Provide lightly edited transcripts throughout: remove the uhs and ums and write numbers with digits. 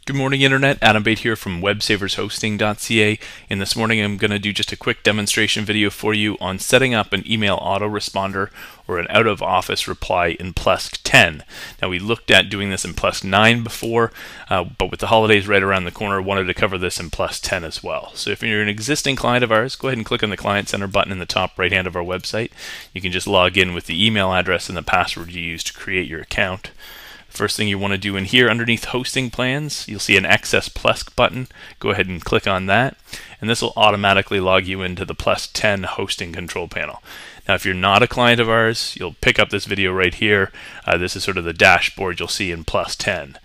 Good morning, Internet. Adam Bate here from websavershosting.ca, and this morning I'm going to do just a quick demonstration video for you on setting up an email autoresponder or an out-of-office reply in Plesk 10. Now, we looked at doing this in Plesk 9 before, but with the holidays right around the corner, I wanted to cover this in Plesk 10 as well. So if you're an existing client of ours, go ahead and click on the Client Center button in the top right hand of our website. You can just log in with the email address and the password you used to create your account. First thing you want to do in here, underneath hosting plans, you'll see an Access Plesk button. Go ahead and click on that, and this will automatically log you into the Plesk 10 hosting control panel. Now, if you're not a client of ours, you'll pick up this video right here. This is sort of the dashboard you'll see in Plesk 10.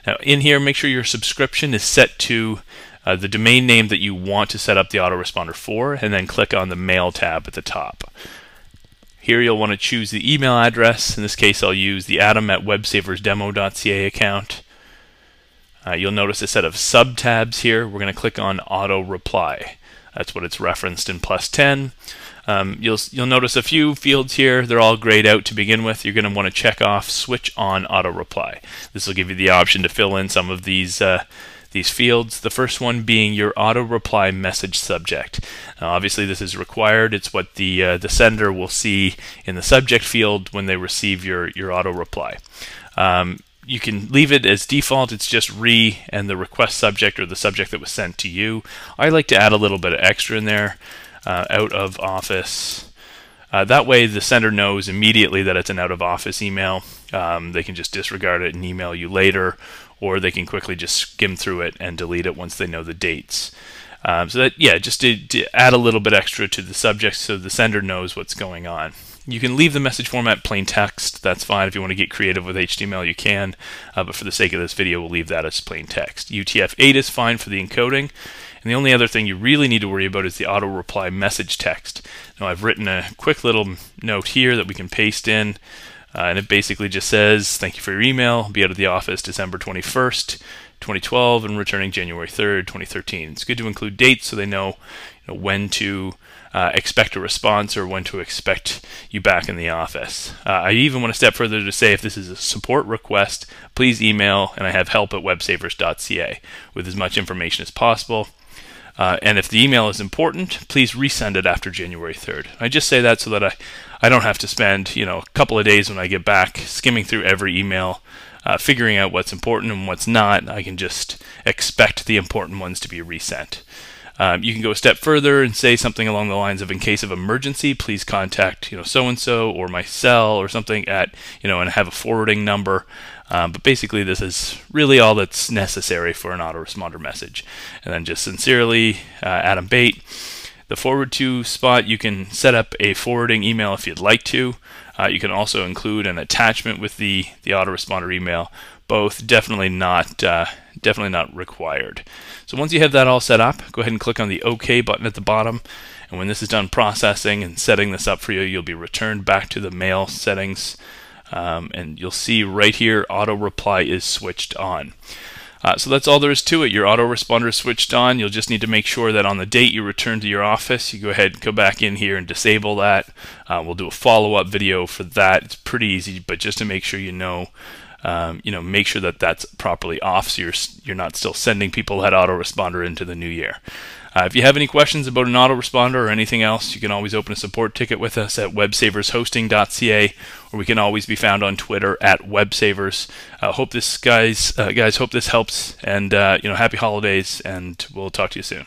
Now, in here, make sure your subscription is set to the domain name that you want to set up the autoresponder for, and then click on the Mail tab at the top. Here you'll want to choose the email address. In this case, I'll use the adam@websaversdemo.ca account. You'll notice a set of sub-tabs here. We're going to click on Auto Reply. That's what it's referenced in Plesk 10. You'll notice a few fields here. They're all grayed out to begin with. You're going to want to check off Switch on Auto Reply. This will give you the option to fill in some of these fields, the first one being your auto reply message subject. Now, obviously this is required. It's what the sender will see in the subject field when they receive your auto reply. You can leave it as default. It's just re and the request subject or the subject that was sent to you. I like to add a little bit of extra in there, out of office. That way the sender knows immediately that it's an out-of-office email. They can just disregard it and email you later, or they can quickly just skim through it and delete it once they know the dates. So that, yeah, just to add a little bit extra to the subject so the sender knows what's going on. You can leave the message format plain text. That's fine. If you want to get creative with HTML, you can. But for the sake of this video, we'll leave that as plain text. UTF-8 is fine for the encoding. And the only other thing you really need to worry about is the auto reply message text. Now, I've written a quick little note here that we can paste in. And it basically just says, thank you for your email. Be out of the office December 21st, 2012, and returning January 3rd, 2013. It's good to include dates so they know, when to expect a response or when to expect you back in the office. I even went a step further to say if this is a support request, please email, and I have help@websavers.ca with as much information as possible. And if the email is important, please resend it after January 3rd. I just say that so that I don't have to spend a couple of days when I get back skimming through every email, figuring out what's important and what's not. I can just expect the important ones to be resent. You can go a step further and say something along the lines of, in case of emergency, please contact so-and-so or my cell or something at, and have a forwarding number. But basically this is really all that's necessary for an autoresponder message. And then just sincerely, Adam Bate. The forward to spot, you can set up a forwarding email if you'd like to. You can also include an attachment with the autoresponder email. Both definitely not required. So once you have that all set up, go ahead and click on the OK button at the bottom. And when this is done processing and setting this up for you, you'll be returned back to the mail settings. And you'll see right here, auto reply is switched on. So that's all there is to it. Your autoresponder is switched on. You'll just need to make sure that on the date you return to your office, you go ahead and go back in here and disable that. We'll do a follow-up video for that. It's pretty easy, but just to make sure make sure that that's properly off so you're not still sending people that autoresponder into the new year. If you have any questions about an autoresponder or anything else, you can always open a support ticket with us at websavershosting.ca, or we can always be found on Twitter at websavers. Hope this guys hope this helps, and happy holidays, and we'll talk to you soon.